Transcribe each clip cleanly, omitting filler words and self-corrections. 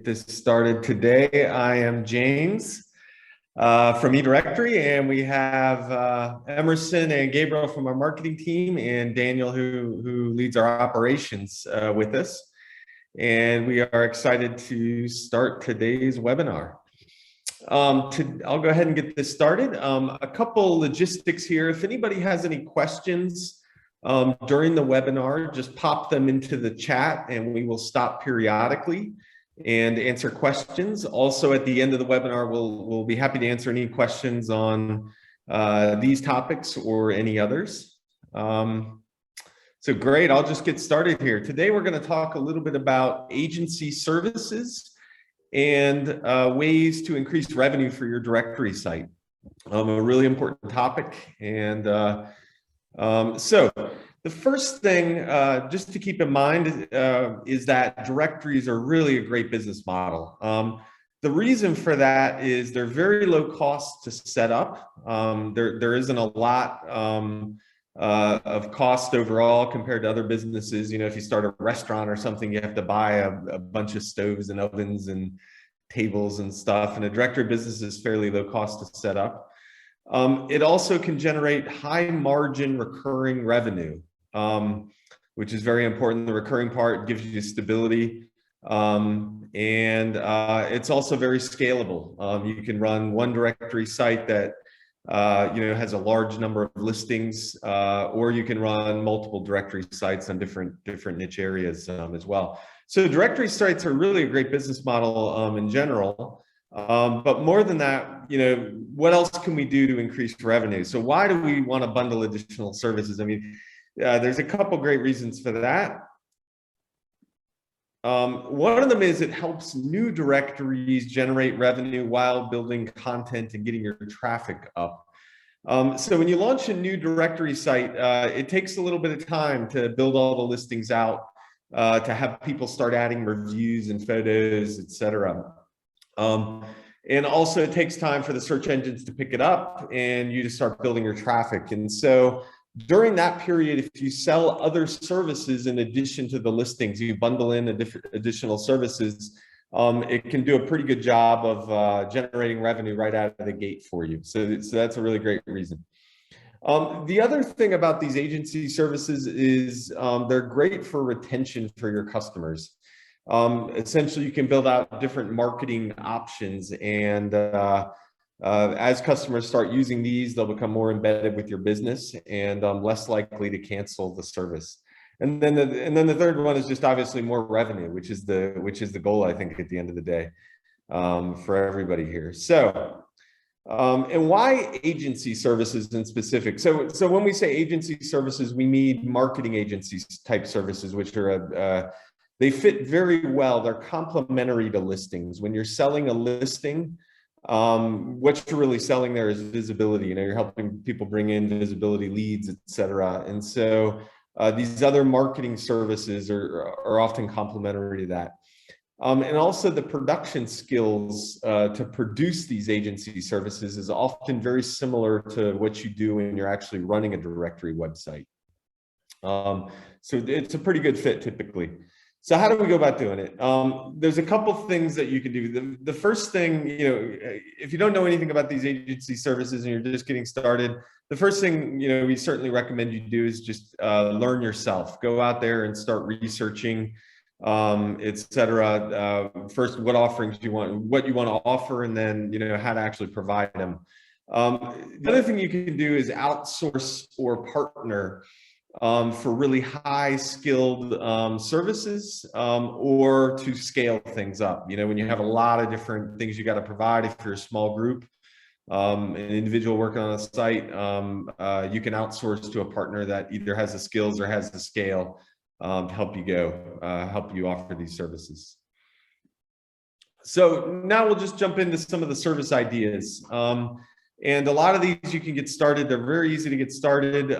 get this started today. I am James from eDirectory, and we have Emerson and Gabriel from our marketing team, and Daniel who leads our operations with us. And we are excited to start today's webinar. I'll go ahead and get this started. A couple logistics here. If anybody has any questions during the webinar, just pop them into the chat and we will stop periodically and answer questions. Also, at the end of the webinar, we'll be happy to answer any questions on these topics or any others. So great, I'll just get started here. Today, we're going to talk a little bit about agency services and ways to increase revenue for your directory site. A really important topic. And so the first thing just to keep in mind is that directories are really a great business model. The reason for that is they're very low cost to set up. There isn't a lot of cost overall compared to other businesses. You know, if you start a restaurant or something, you have to buy a bunch of stoves and ovens and tables and stuff. And a directory business is fairly low cost to set up. It also can generate high margin recurring revenue, which is very important. The recurring part gives you stability. And it's also very scalable. You can run one directory site that has a large number of listings, or you can run multiple directory sites on different niche areas as well. So directory sites are really a great business model in general. But more than that, what else can we do to increase revenue? So why do we want to bundle additional services? I mean, there's a couple great reasons for that. One of them is it helps new directories generate revenue while building content and getting your traffic up. So when you launch a new directory site, it takes a little bit of time to build all the listings out, to have people start adding reviews and photos, etc. And also it takes time for the search engines to pick it up and you to start building your traffic. And so during that period, if you sell other services in addition to the listings, you bundle in additional services, it can do a pretty good job of generating revenue right out of the gate for you. So that's a really great reason. The other thing about these agency services is they're great for retention for your customers. Essentially, you can build out different marketing options, and as customers start using these, they'll become more embedded with your business and less likely to cancel the service. And then the third one is just obviously more revenue, which is the goal, I think, at the end of the day, for everybody here. So, and why agency services in specific? So when we say agency services, we mean marketing agencies type services, which are they fit very well. They're complementary to listings. When you're selling a listing, what you're really selling there is visibility. You're helping people bring in visibility, leads, etc. And so these other marketing services are often complementary to that. And also the production skills to produce these agency services is often very similar to what you do when you're actually running a directory website. So it's a pretty good fit typically. So how do we go about doing it? There's a couple things that you can do. The first thing, if you don't know anything about these agency services and you're just getting started, the first thing, we certainly recommend you do is just learn yourself. Go out there and start researching, etc. First, what offerings you want, what you want to offer, and then, how to actually provide them. The other thing you can do is outsource or partner for really high skilled services, or to scale things up. When you have a lot of different things you got to provide, if you're a small group, an individual working on a site, you can outsource to a partner that either has the skills or has the scale to help you offer these services. So now we'll just jump into some of the service ideas. And a lot of these you can get started. They're very easy to get started.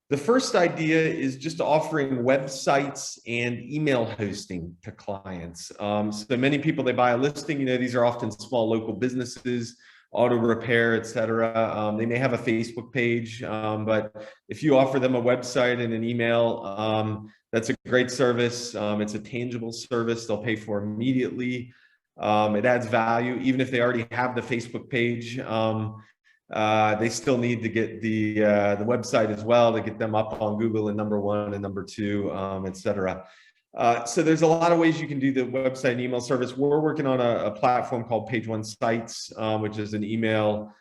The first idea is just offering websites and email hosting to clients. So many people, they buy a listing, these are often small local businesses auto repair, etc. They may have a Facebook page, but if you offer them a website and an email, that's a great service. It's a tangible service they'll pay for immediately. It adds value, even if they already have the Facebook page. They still need to get the website as well to get them up on Google and #1 and #2, etc. So there's a lot of ways you can do the website and email service. We're working on a platform called Page One Sites, which is an email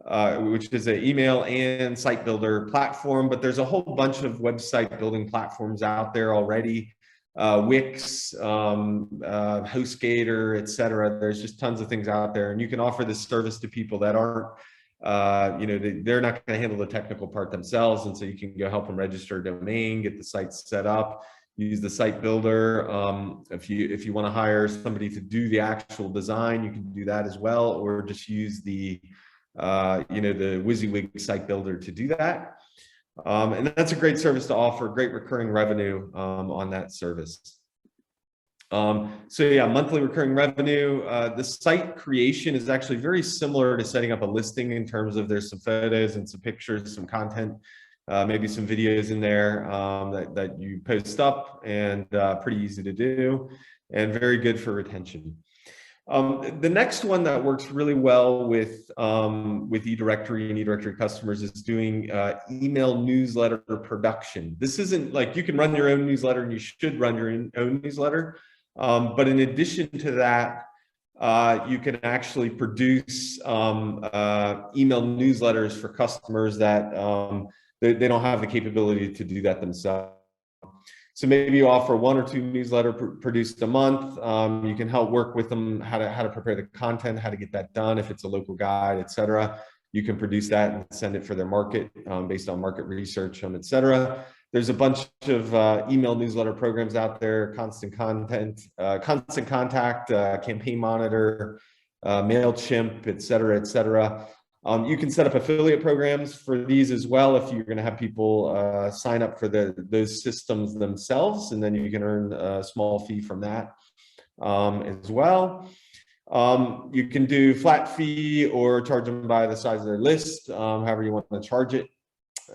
and site builder platform. But there's a whole bunch of website building platforms out there already. Wix, HostGator, etc. There's just tons of things out there, and you can offer this service to people that aren't, they're not going to handle the technical part themselves, and so you can go help them register a domain, get the site set up, use the site builder. If you want to hire somebody to do the actual design, you can do that as well, or just use the the WYSIWYG site builder to do that. And that's a great service to offer, great recurring revenue on that service. So yeah, monthly recurring revenue. The site creation is actually very similar to setting up a listing in terms of there's some photos and some pictures, some content, maybe some videos in there that you post up, and pretty easy to do and very good for retention. The next one that works really well with eDirectory and eDirectory customers is doing email newsletter production. This isn't like you can run your own newsletter, and you should run your own newsletter. But in addition to that, you can actually produce email newsletters for customers that they don't have the capability to do that themselves. So maybe you offer 1 or 2 newsletters produced a month. You can help work with them how to prepare the content, how to get that done. If it's a local guide, etc., you can produce that and send it for their market based on market research, etc. There's a bunch of email newsletter programs out there: Constant Contact, Campaign Monitor, MailChimp, etc., etc. You can set up affiliate programs for these as well if you're going to have people sign up for those systems themselves, and then you can earn a small fee from that as well. You can do flat fee or charge them by the size of their list, however you want to charge it,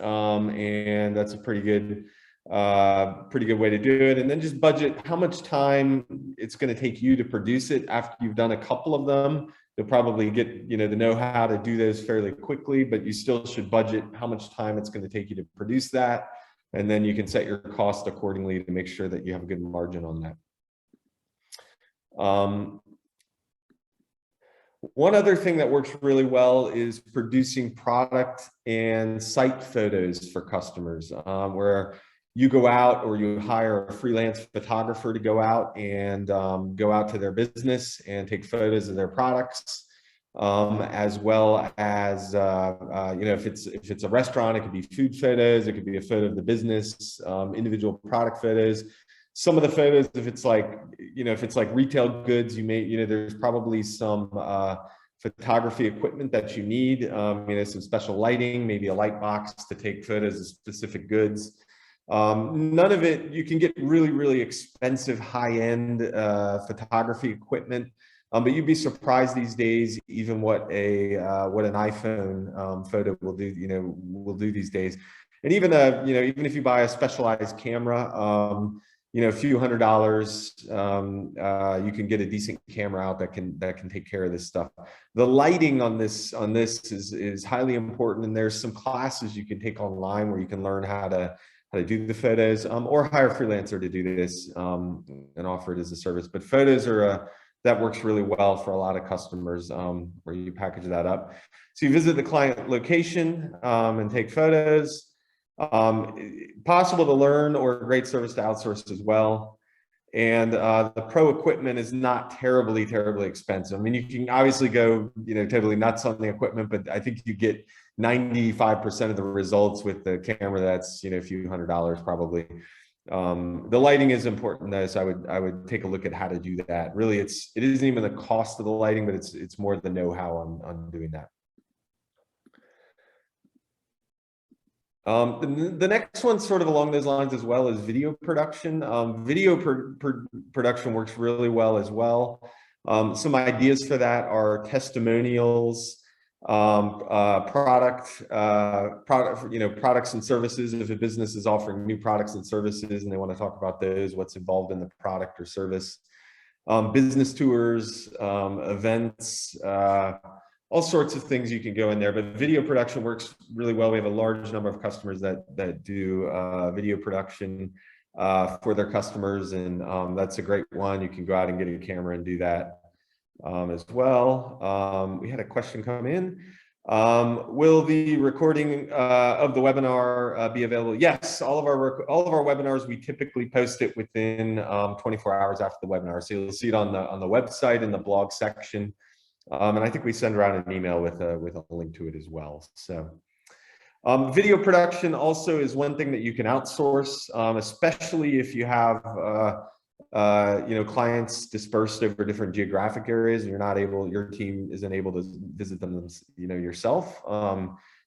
and that's a pretty good way to do it. And then just budget how much time it's going to take you to produce it. After you've done a couple of them, you'll probably get the know-how to do those fairly quickly, but you still should budget how much time it's going to take you to produce that, and then you can set your cost accordingly to make sure that you have a good margin on that. One other thing that works really well is producing product and site photos for customers, where you go out or you hire a freelance photographer to go out and go out to their business and take photos of their products, as well as if it's a restaurant, it could be food photos, it could be a photo of the business, individual product photos. Some of the photos, if it's like retail goods, there's probably some photography equipment that you need, some special lighting, maybe a light box to take photos of specific goods. None of it, you can get really, really expensive high-end photography equipment, but you'd be surprised these days even what an iPhone photo will do these days. And even even if you buy a specialized camera, a few $100s, you can get a decent camera out that can take care of this stuff. The lighting on this is highly important, and there's some classes you can take online where you can learn how to do the photos, or hire a freelancer to do this and offer it as a service. But photos that works really well for a lot of customers, where you package that up. So you visit the client location and take photos. Possible to learn, or a great service to outsource as well. And the pro equipment is not terribly expensive. I mean, you can obviously go totally nuts on the equipment, but I think you get 95% of the results with the camera that's a few $100s probably. The lighting is important though, so I would take a look at how to do that. Really, it isn't even the cost of the lighting, but it's more the know-how on doing that. The next one, sort of along those lines as well, is video production. Production works really well as well. Some ideas for that are testimonials, products and services. If a business is offering new products and services and they want to talk about those, what's involved in the product or service. Business tours, events, all sorts of things you can go in there. But video production works really well. We have a large number of customers that do video production for their customers, and that's a great one. You can go out and get a camera and do that as well. We had a question come in. Will the recording of the webinar be available? Yes, all of our webinars, we typically post it within 24 hours after the webinar. So you'll see it on the website in the blog section, and I think we send around an email with a link to it as well. So video production also is one thing that you can outsource, especially if you have clients dispersed over different geographic areas and your team isn't able to visit them, yourself.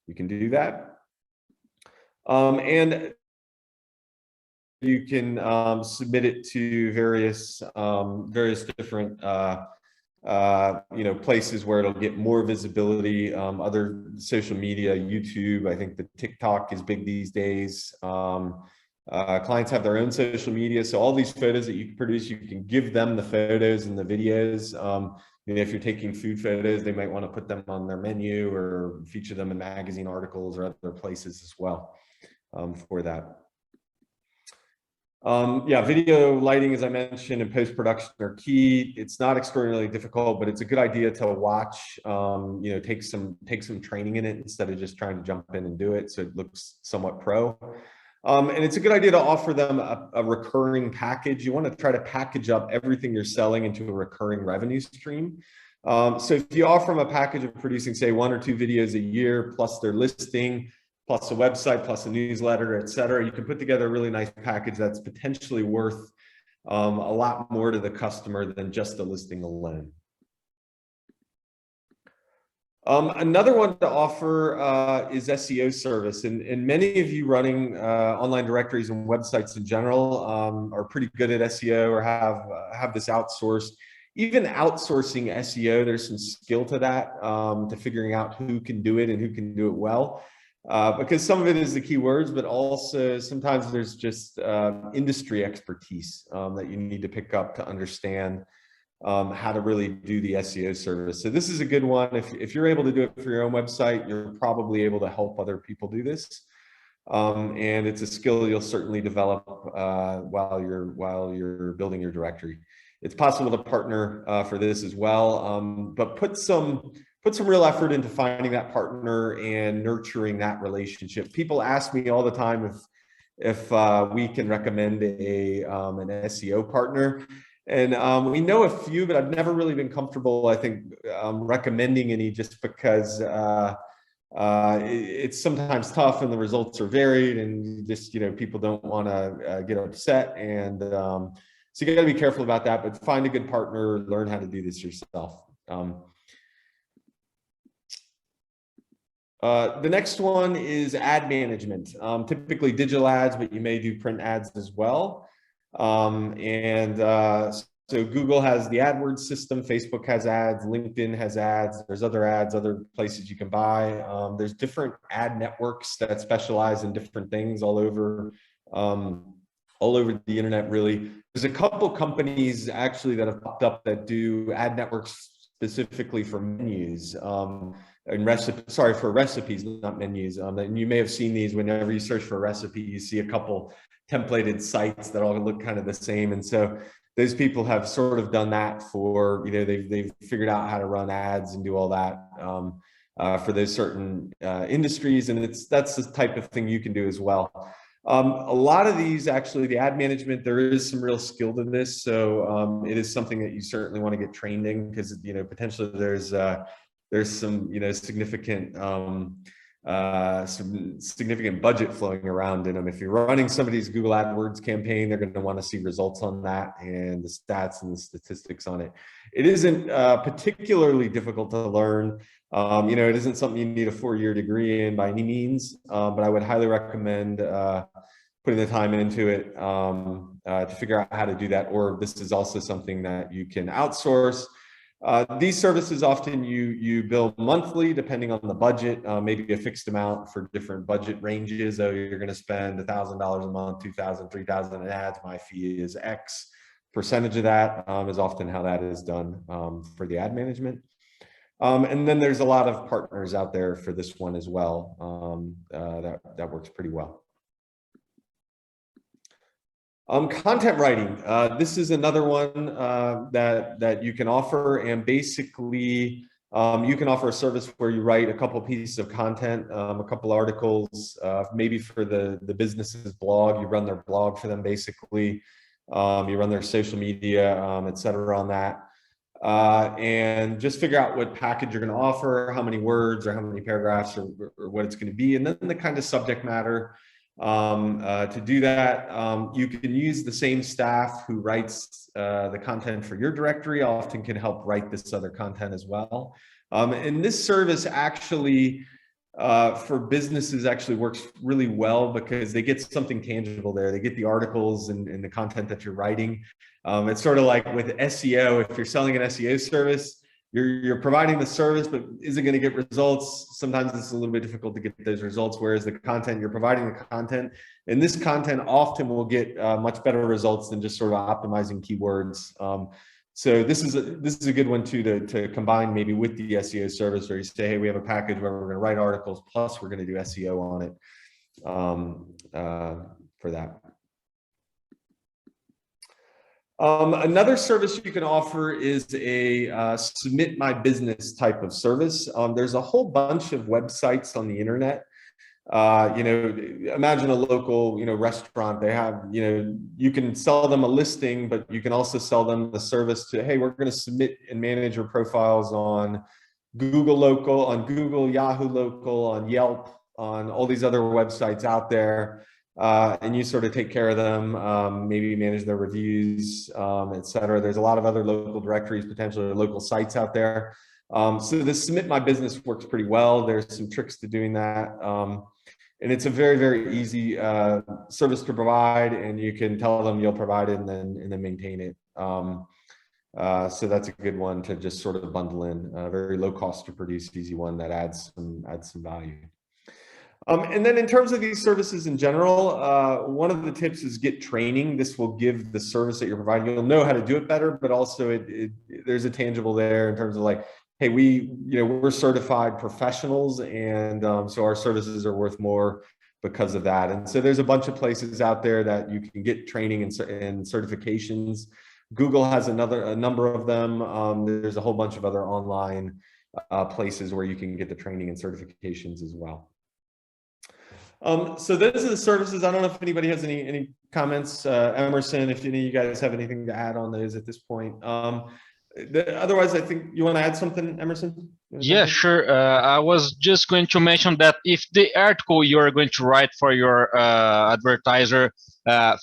You can do that. And you can submit it to various different places where it'll get more visibility. Other social media, YouTube, I think the TikTok is big these days. Clients have their own social media, so all these photos that you produce, you can give them the photos and the videos. If you're taking food photos, they might want to put them on their menu or feature them in magazine articles or other places as well for that. Video lighting, as I mentioned, and post-production are key. It's not extraordinarily difficult, but it's a good idea to watch, take some training in it instead of just trying to jump in and do it, so it looks somewhat pro. And it's a good idea to offer them a recurring package. You want to try to package up everything you're selling into a recurring revenue stream. So if you offer them a package of producing, say, 1 or 2 videos a year, plus their listing, plus a website, plus a newsletter, et cetera, you can put together a really nice package that's potentially worth a lot more to the customer than just the listing alone. Another one to offer is SEO service, and many of you running online directories and websites in general are pretty good at SEO or have this outsourced. Even outsourcing SEO, there's some skill to that, to figuring out who can do it and who can do it well, because some of it is the keywords, but also sometimes there's just industry expertise that you need to pick up to understand how to really do the SEO service. So this is a good one. If you're able to do it for your own website, you're probably able to help other people do this. And it's a skill you'll certainly develop while you're building your directory. It's possible to partner for this as well, but put some real effort into finding that partner and nurturing that relationship. People ask me all the time if we can recommend an SEO partner. And we know a few, but I've never really been comfortable, I think, recommending any, just because it's sometimes tough and the results are varied, and just, people don't want to get upset. And so you got to be careful about that, but find a good partner, learn how to do this yourself. The next one is ad management, typically digital ads, but you may do print ads as well. So Google has the AdWords system, Facebook has ads, LinkedIn has ads, there's other ads, other places you can buy. There's different ad networks that specialize in different things all over the internet, really. There's a couple companies actually that have popped up that do ad networks specifically for menus, for recipes, not menus. And you may have seen these whenever you search for a recipe, you see a couple templated sites that all look kind of the same. And so those people have sort of done that for, they've figured out how to run ads and do all that for those certain industries. And that's the type of thing you can do as well. A lot of these, actually, the ad management, there is some real skill to this. So it is something that you certainly want to get trained in, because, potentially there's some, significant budget flowing around in them. If you're running somebody's Google AdWords campaign, they're going to want to see results on that and the stats and the statistics on it. It isn't particularly difficult to learn. It isn't something you need a 4-year degree in by any means, but I would highly recommend putting the time into it to figure out how to do that. Or this is also something that you can outsource. These services often you bill monthly, depending on the budget, maybe a fixed amount for different budget ranges. Oh, you're going to spend $1,000 a month, 2,000, 3,000 in ads. My fee is X percentage of that, is often how that is done for the ad management. And then there's a lot of partners out there for this one as well. That works pretty well. Content writing. This is another one that you can offer, and basically you can offer a service where you write a couple pieces of content, a couple articles, maybe for the business's blog. You run their blog for them, basically. You run their social media, etc. on that. And just figure out what package you're going to offer, how many words or how many paragraphs or what it's going to be, and then the kind of subject matter. To do that, you can use the same staff who writes the content for your directory, often can help write this other content as well. And this service actually for businesses actually works really well because they get something tangible there. They get the articles and the content that you're writing. It's sort of like with SEO. If you're selling an SEO service, you're providing the service, but is it going to get results? Sometimes it's a little bit difficult to get those results, whereas the content, you're providing the content, and this content often will get much better results than just sort of optimizing keywords. So this is a good one too to combine maybe with the SEO service, where you say, hey, we have a package where we're going to write articles, plus we're going to do SEO on it for that. Another service you can offer is a submit my business type of service. There's a whole bunch of websites on the internet. Imagine a local, restaurant. They have, you can sell them a listing, but you can also sell them the service to, hey, we're going to submit and manage your profiles on Google Local, on Google, Yahoo Local, on Yelp, on all these other websites out there. And you sort of take care of them, maybe manage their reviews, etc. There's a lot of other local directories, potentially local sites out there. So the submit my business works pretty well. There's some tricks to doing that. And it's a very, very easy service to provide, and you can tell them you'll provide it and then maintain it. So that's a good one to just sort of bundle in. Very low cost to produce, easy one that adds some value. And then in terms of these services in general, one of the tips is get training. This will give the service that you're providing, you'll know how to do it better, but also there's a tangible there in terms of like, hey, we're certified professionals, and so our services are worth more because of that. And so there's a bunch of places out there that you can get training and certifications. Google has a number of them. There's a whole bunch of other online places where you can get the training and certifications as well. So those are the services. I don't know if anybody has any comments. Emerson, if any of you guys have anything to add on those at this point. Otherwise, I think you want to add something, Emerson? Yeah, sure. I was just going to mention that if the article you're going to write for your advertiser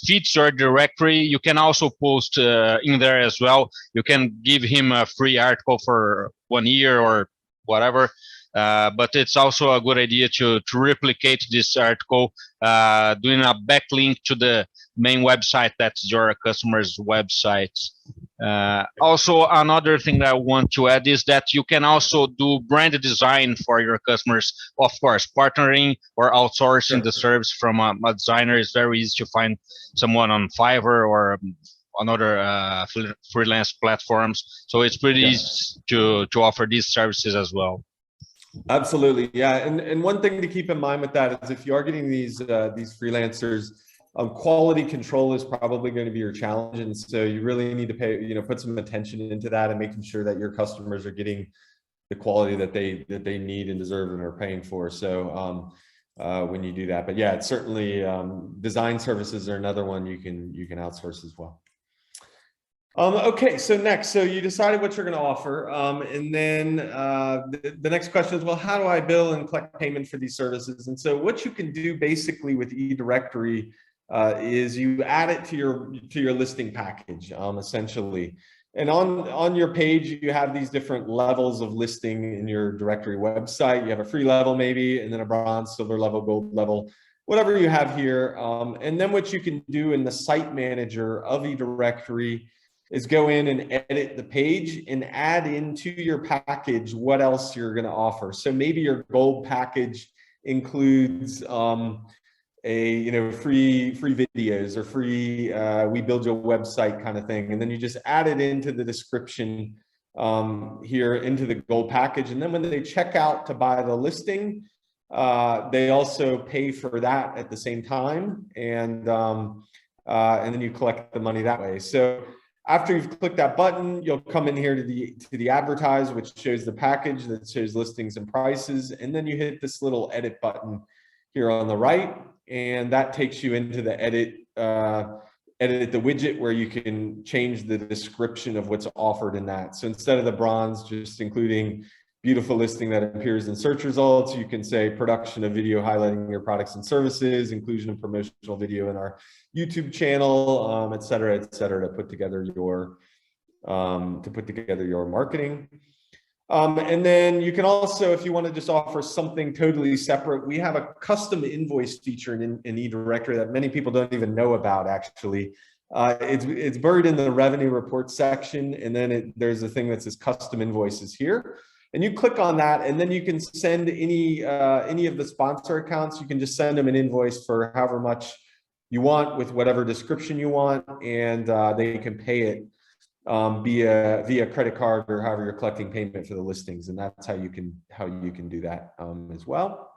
fits your directory, you can also post in there as well. You can give him a free article for 1 year or whatever. But it's also a good idea to replicate this article, doing a backlink to the main website that's your customer's website. Also, another thing that I want to add is that you can also do brand design for your customers. Of course, partnering or outsourcing the service from a designer is very easy to find someone on Fiverr or another freelance platforms. So it's pretty easy to offer these services as well. Absolutely, yeah. And one thing to keep in mind with that is if you are getting these freelancers, quality control is probably going to be your challenge, and so you really need to put some attention into that and making sure that your customers are getting the quality that they need and deserve and are paying for. So when you do that, but yeah, it's certainly design services are another one you can outsource as well. Okay, so next, so you decided what you're going to offer, and then the next question is, well, how do I bill and collect payment for these services? And so what you can do basically with eDirectory is you add it to your listing package, essentially. And on your page, you have these different levels of listing in your directory website. You have a free level maybe, and then a bronze, silver level, gold level, whatever you have here. And then what you can do in the site manager of eDirectory is go in and edit the page and add into your package what else you're going to offer. So maybe your gold package includes free videos or free we build you a website kind of thing, and then you just add it into the description here into the gold package. And then when they check out to buy the listing, they also pay for that at the same time, and then you collect the money that way. So after you've clicked that button, you'll come in here to the advertise, which shows the package that shows listings and prices, and then you hit this little edit button here on the right, and that takes you into the edit the widget, where you can change the description of what's offered in that. So instead of the bronze just including beautiful listing that appears in search results, you can say production of video highlighting your products and services, inclusion of promotional video in our YouTube channel, et cetera, to put together your marketing. And then you can also, if you want to just offer something totally separate, we have a custom invoice feature in eDirectory that many people don't even know about, actually. It's buried in the revenue report section, and then there's a thing that says custom invoices here. And you click on that, and then you can send any of the sponsor accounts. You can just send them an invoice for however much you want with whatever description you want, and they can pay it via credit card or however you're collecting payment for the listings. And that's how you can do that as well.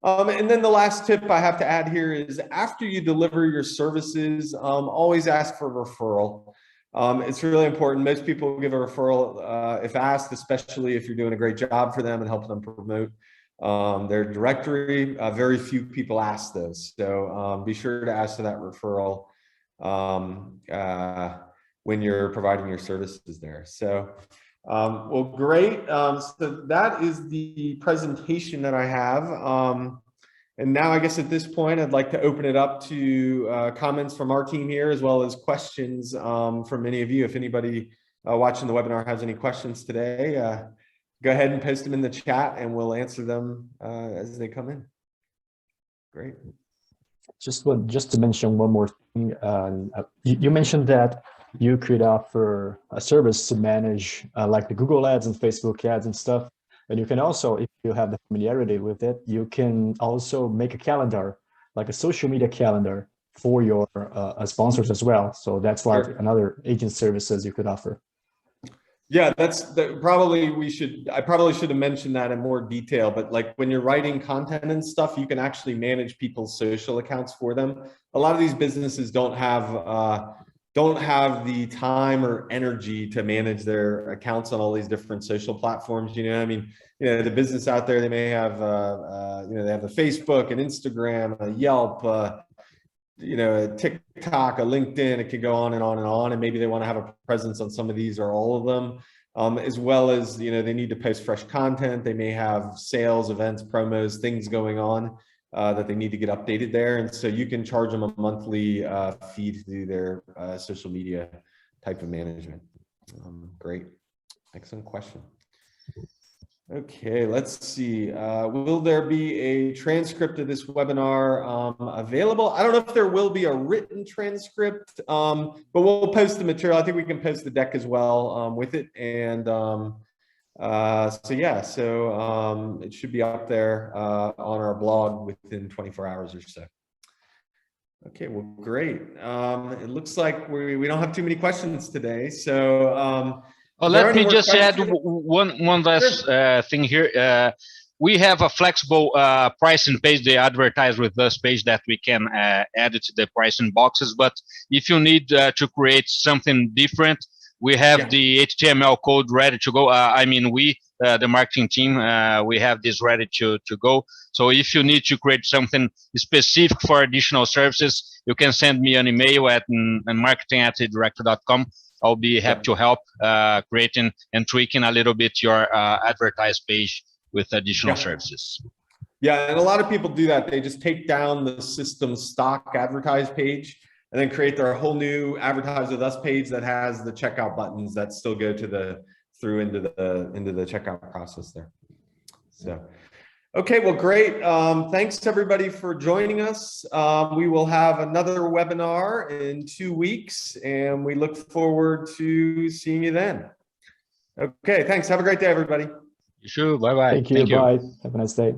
And then the last tip I have to add here is, after you deliver your services, always ask for a referral. It's really important. Most people give a referral if asked, especially if you're doing a great job for them and helping them promote their directory. Very few people ask those. So be sure to ask for that referral when you're providing your services there. So, well, great. So that is the presentation that I have. And now I guess at this point, I'd like to open it up to comments from our team here, as well as questions from many of you. If anybody watching the webinar has any questions today, go ahead and post them in the chat and we'll answer them as they come in. Great. Just to mention one more thing, you mentioned that you could offer a service to manage like the Google ads and Facebook ads and stuff. And you can also, if you have the familiarity with it, you can also make a calendar, like a social media calendar for your sponsors as well. So that's like another agent services you could offer. Yeah, I probably should have mentioned that in more detail, but like when you're writing content and stuff, you can actually manage people's social accounts for them. A lot of these businesses don't have the time or energy to manage their accounts on all these different social platforms. You know, I mean, the business out there, they may have, they have a Facebook, an Instagram, a Yelp, a TikTok, a LinkedIn. It could go on and on and on. And maybe they want to have a presence on some of these or all of them, as well as, they need to post fresh content. They may have sales, events, promos, things going on that they need to get updated there. And so you can charge them a monthly fee to do their social media type of management. Great. Excellent question. Okay, let's see. Will there be a transcript of this webinar available? I don't know if there will be a written transcript, but we'll post the material. I think we can post the deck as well with it. And it should be up there on our blog within 24 hours or so. Okay, well, great. It looks like we don't have too many questions today. So let me just add one last thing here. We have a flexible pricing page, the advertise with us page, that we can add it to the pricing boxes. But if you need to create something different, we have the HTML code ready to go. The marketing team, we have this ready to go. So if you need to create something specific for additional services, you can send me an email at marketing@eDirectory.com. I'll be happy to help creating and tweaking a little bit your advertised page with additional services. Yeah, and a lot of people do that. They just take down the system stock advertised page and then create their whole new advertise with us page that has the checkout buttons that still go to into the checkout process there. So, Okay, well, great. Thanks everybody for joining us. We will have another webinar in 2 weeks, and we look forward to seeing you then. Okay, thanks. Have a great day, everybody. You too. Bye-bye. Thank you. Bye. Have a nice day.